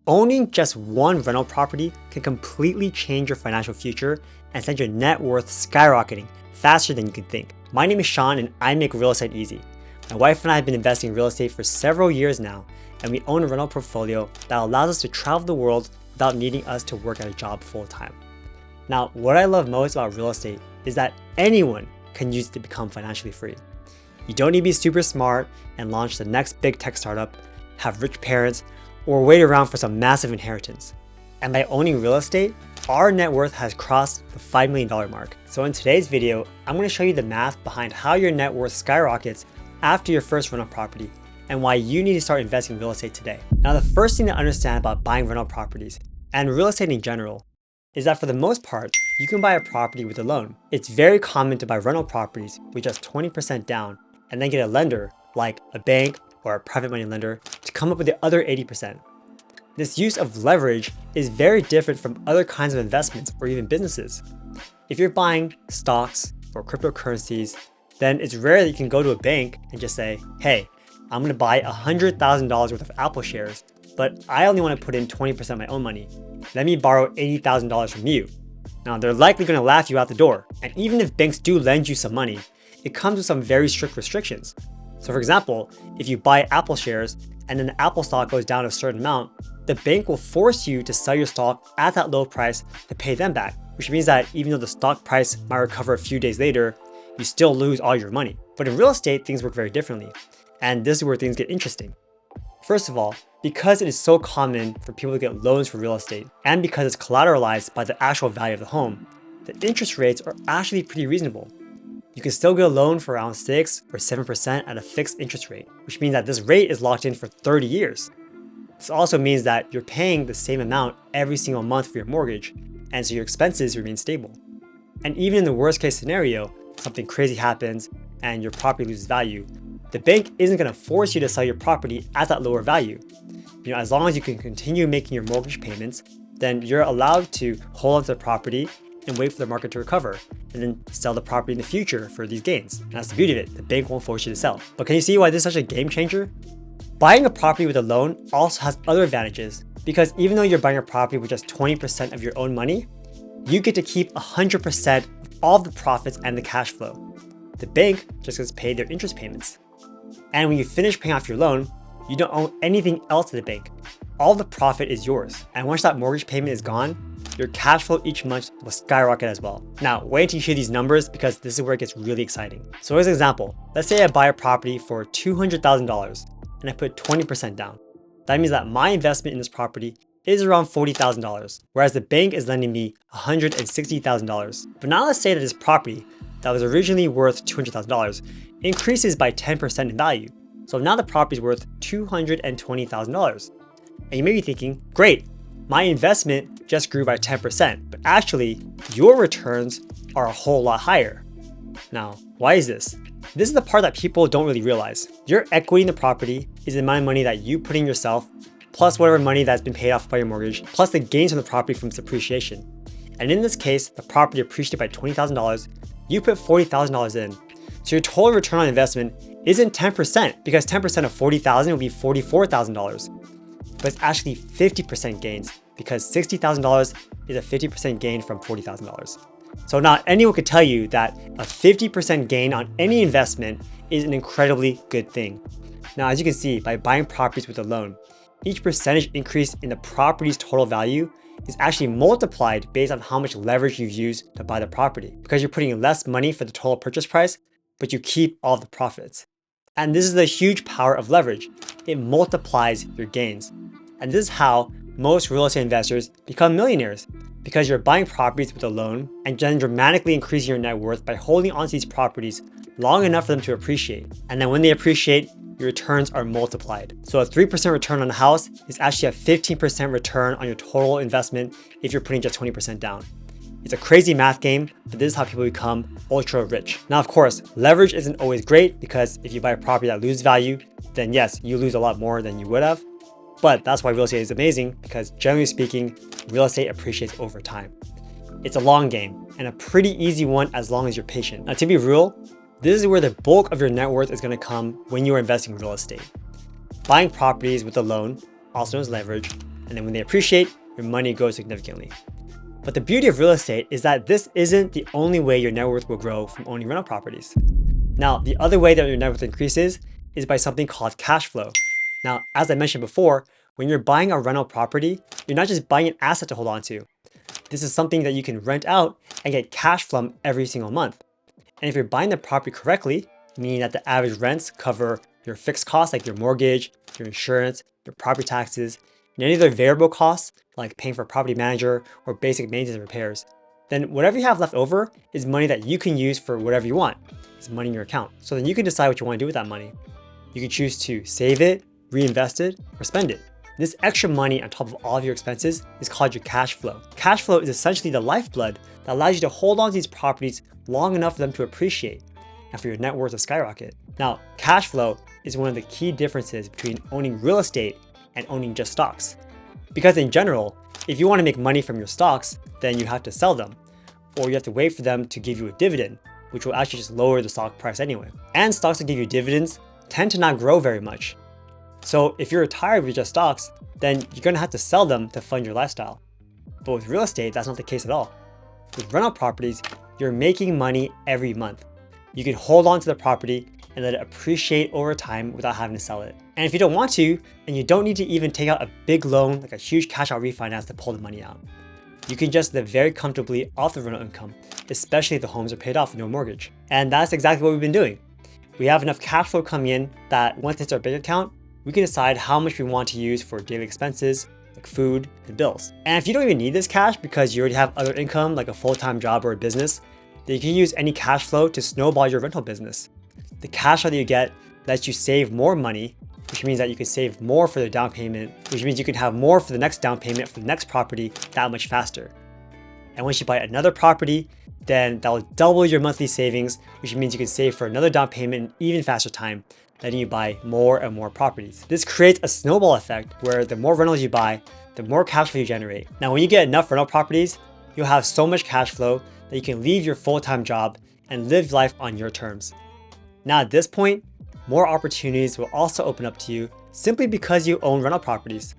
Owning just one rental property can completely change your financial future and send your net worth skyrocketing faster than you can think. My name is Sean and I make real estate easy. My wife and I have been investing in real estate for several years now, and we own a rental portfolio that allows us to travel the world without needing us to work at a job full time. Now, what I love most about real estate is that anyone can use it to become financially free. You don't need to be super smart and launch the next big tech startup, have rich parents, or wait around for some massive inheritance. And by owning real estate, our net worth has crossed the $5 million mark. So in today's video, I'm going to show you the math behind how your net worth skyrockets after your first rental property and why you need to start investing in real estate today. Now, the first thing to understand about buying rental properties and real estate in general is that for the most part, you can buy a property with a loan. It's very common to buy rental properties with just 20% down and then get a lender like a bank or a private money lender to come up with the other 80%. This use of leverage is very different from other kinds of investments or even businesses. If you're buying stocks or cryptocurrencies, then it's rare that you can go to a bank and just say, hey, I'm gonna buy $100,000 worth of Apple shares, but I only wanna put in 20% of my own money. Let me borrow $80,000 from you. Now, they're likely gonna laugh you out the door. And even if banks do lend you some money, it comes with some very strict restrictions. So for example, if you buy Apple shares and then the Apple stock goes down a certain amount, the bank will force you to sell your stock at that low price to pay them back, which means that even though the stock price might recover a few days later, you still lose all your money. But in real estate, things work very differently. And this is where things get interesting. First of all, because it is so common for people to get loans for real estate, and because it's collateralized by the actual value of the home, the interest rates are actually pretty reasonable. You can still get a loan for around 6 or 7% at a fixed interest rate, which means that this rate is locked in for 30 years. This also means that you're paying the same amount every single month for your mortgage, and so your expenses remain stable. And even in the worst case scenario, something crazy happens and your property loses value, the bank isn't going to force you to sell your property at that lower value. As long as you can continue making your mortgage payments, then you're allowed to hold onto the property and wait for the market to recover, and then sell the property in the future for these gains. And that's the beauty of it. The bank won't force you to sell. But can you see why this is such a game changer? Buying a property with a loan also has other advantages, because even though you're buying a property with just 20% of your own money, you get to keep 100% of all of the profits and the cash flow. The bank just gets paid their interest payments. And when you finish paying off your loan, you don't owe anything else to the bank. All the profit is yours. And once that mortgage payment is gone, your cash flow each month will skyrocket as well. Now, wait until you hear these numbers because this is where it gets really exciting. So as an example, let's say I buy a property for $200,000 and I put 20% down. That means that my investment in this property is around $40,000, whereas the bank is lending me $160,000. But now let's say that this property that was originally worth $200,000 increases by 10% in value. So now the property is worth $220,000. And you may be thinking, great, my investment just grew by 10%, but actually your returns are a whole lot higher. Now, why is this? This is the part that people don't really realize. Your equity in the property is the amount of money that you put in yourself, plus whatever money that's been paid off by your mortgage, plus the gains from the property from its appreciation. And in this case, the property appreciated by $20,000, you put $40,000 in. So your total return on investment isn't 10%, because 10% of $40,000 would be $44,000. But it's actually 50% gains, because $60,000 is a 50% gain from $40,000. So not anyone could tell you that a 50% gain on any investment is an incredibly good thing. Now, as you can see, by buying properties with a loan, each percentage increase in the property's total value is actually multiplied based on how much leverage you use to buy the property, because you're putting less money for the total purchase price, but you keep all the profits. And this is the huge power of leverage. It multiplies your gains. And this is how most real estate investors become millionaires, because you're buying properties with a loan and then dramatically increasing your net worth by holding onto these properties long enough for them to appreciate. And then when they appreciate, your returns are multiplied. So a 3% return on a house is actually a 15% return on your total investment if you're putting just 20% down. It's a crazy math game, but this is how people become ultra rich. Now, of course, leverage isn't always great, because if you buy a property that loses value, then yes, you lose a lot more than you would have. But that's why real estate is amazing, because generally speaking, real estate appreciates over time. It's a long game and a pretty easy one as long as you're patient. Now, to be real, this is where the bulk of your net worth is going to come when you are investing in real estate. Buying properties with a loan, also known as leverage, And then when they appreciate, your money grows significantly. But the beauty of real estate is that this isn't the only way your net worth will grow from owning rental properties. Now, the other way that your net worth increases is by something called cash flow. Now, as I mentioned before, when you're buying a rental property, you're not just buying an asset to hold on to. This is something that you can rent out and get cash from every single month. And if you're buying the property correctly, meaning that the average rents cover your fixed costs like your mortgage, your insurance, your property taxes, and any other variable costs like paying for a property manager or basic maintenance and repairs, then whatever you have left over is money that you can use for whatever you want. It's money in your account. So then you can decide what you want to do with that money. You can choose to save it, reinvest it, or spend it. This extra money on top of all of your expenses is called your cash flow. Cash flow is essentially the lifeblood that allows you to hold on to these properties long enough for them to appreciate and for your net worth to skyrocket. Now, cash flow is one of the key differences between owning real estate and owning just stocks. Because in general, if you want to make money from your stocks, then you have to sell them, or you have to wait for them to give you a dividend, which will actually just lower the stock price anyway. And stocks that give you dividends tend to not grow very much. So if you're retired with just stocks, then you're going to have to sell them to fund your lifestyle. But with real estate, that's not the case at all. With rental properties, you're making money every month. You can hold on to the property and let it appreciate over time without having to sell it. And if you don't want to, and you don't need to even take out a big loan, like a huge cash out refinance to pull the money out. You can just live very comfortably off the rental income, especially if the homes are paid off with no mortgage. And that's exactly what we've been doing. We have enough cash flow coming in that once it hits our bank account, we can decide how much we want to use for daily expenses, like food and bills. And if you don't even need this cash because you already have other income, like a full-time job or a business, then you can use any cash flow to snowball your rental business. The cash flow that you get lets you save more money, which means that you can save more for the down payment, which means you can have more for the next down payment for the next property that much faster. And once you buy another property, then that will double your monthly savings, which means you can save for another down payment in even faster time, letting you buy more and more properties. This creates a snowball effect where the more rentals you buy, the more cash flow you generate. Now, when you get enough rental properties, you'll have so much cash flow that you can leave your full-time job and live life on your terms. Now, at this point, more opportunities will also open up to you simply because you own rental properties.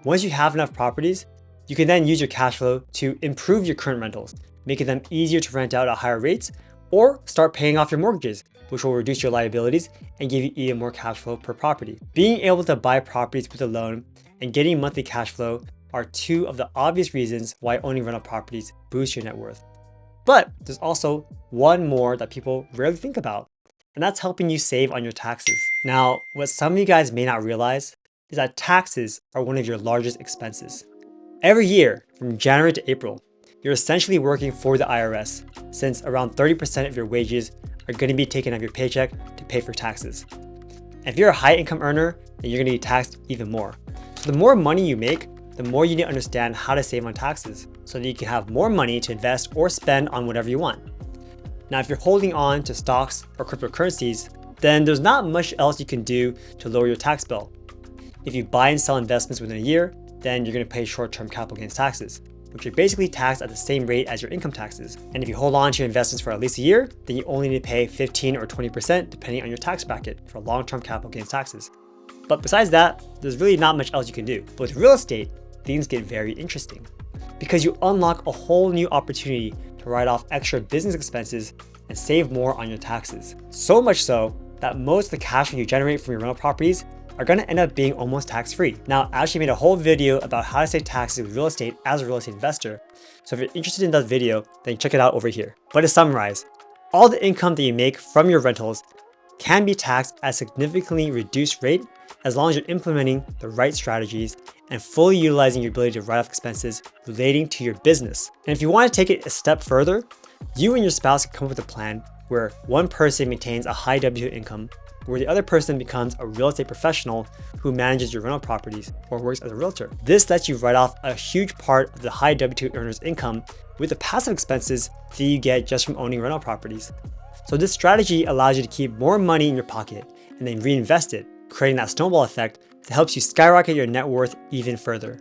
Once you have enough properties, you can then use your cash flow to improve your current rentals, making them easier to rent out at higher rates, or start paying off your mortgages, which will reduce your liabilities and give you even more cash flow per property. Being able to buy properties with a loan and getting monthly cash flow are two of the obvious reasons why owning rental properties boosts your net worth. But there's also one more that people rarely think about, and that's helping you save on your taxes. Now, what some of you guys may not realize is that taxes are one of your largest expenses. Every year, from January to April, you're essentially working for the IRS, since around 30% of your wages are going to be taken out of your paycheck to pay for taxes. And if you're a high income earner, then you're going to be taxed even more. So the more money you make, the more you need to understand how to save on taxes so that you can have more money to invest or spend on whatever you want. Now, if you're holding on to stocks or cryptocurrencies, then there's not much else you can do to lower your tax bill. If you buy and sell investments within a year, then you're going to pay short-term capital gains taxes, which are basically taxed at the same rate as your income taxes. And if you hold on to your investments for at least a year, then you only need to pay 15 or 20% depending on your tax bracket for long-term capital gains taxes. But besides that, there's really not much else you can do. But with real estate, things get very interesting because you unlock a whole new opportunity to write off extra business expenses and save more on your taxes. So much so that most of the cash flow you generate from your rental properties are going to end up being almost tax-free. Now, I actually made a whole video about how to save taxes with real estate as a real estate investor. So if you're interested in that video, then check it out over here. But to summarize, all the income that you make from your rentals can be taxed at a significantly reduced rate as long as you're implementing the right strategies and fully utilizing your ability to write off expenses relating to your business. And if you want to take it a step further, you and your spouse can come up with a plan where one person maintains a high W2 income, where the other person becomes a real estate professional who manages your rental properties or works as a realtor. This lets you write off a huge part of the high W2 earner's income with the passive expenses that you get just from owning rental properties. So this strategy allows you to keep more money in your pocket and then reinvest it, creating that snowball effect that helps you skyrocket your net worth even further.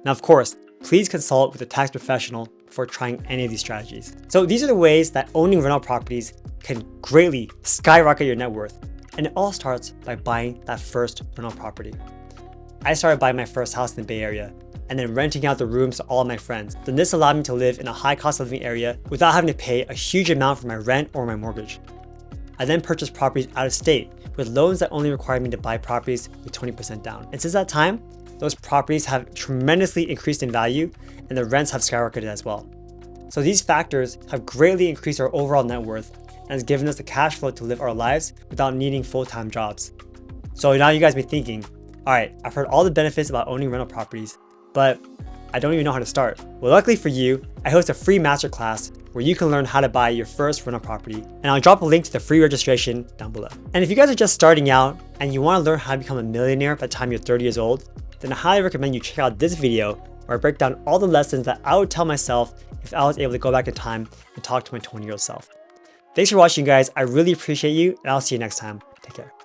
Now, of course, please consult with a tax professional before trying any of these strategies. So these are the ways that owning rental properties can greatly skyrocket your net worth. And it all starts by buying that first rental property. I started buying my first house in the Bay Area and then renting out the rooms to all of my friends. Then this allowed me to live in a high cost of living area without having to pay a huge amount for my rent or my mortgage. I then purchased properties out of state with loans that only required me to buy properties with 20% down. And since that time, those properties have tremendously increased in value and the rents have skyrocketed as well. So these factors have greatly increased our overall net worth and has given us the cash flow to live our lives without needing full-time jobs. So now you guys may be thinking, all right, I've heard all the benefits about owning rental properties, but I don't even know how to start. Well, luckily for you, I host a free masterclass where you can learn how to buy your first rental property. And I'll drop a link to the free registration down below. And if you guys are just starting out and you want to learn how to become a millionaire by the time you're 30 years old, then I highly recommend you check out this video where I break down all the lessons that I would tell myself if I was able to go back in time and talk to my 20-year-old self. Thanks for watching, guys. I really appreciate you, and I'll see you next time. Take care.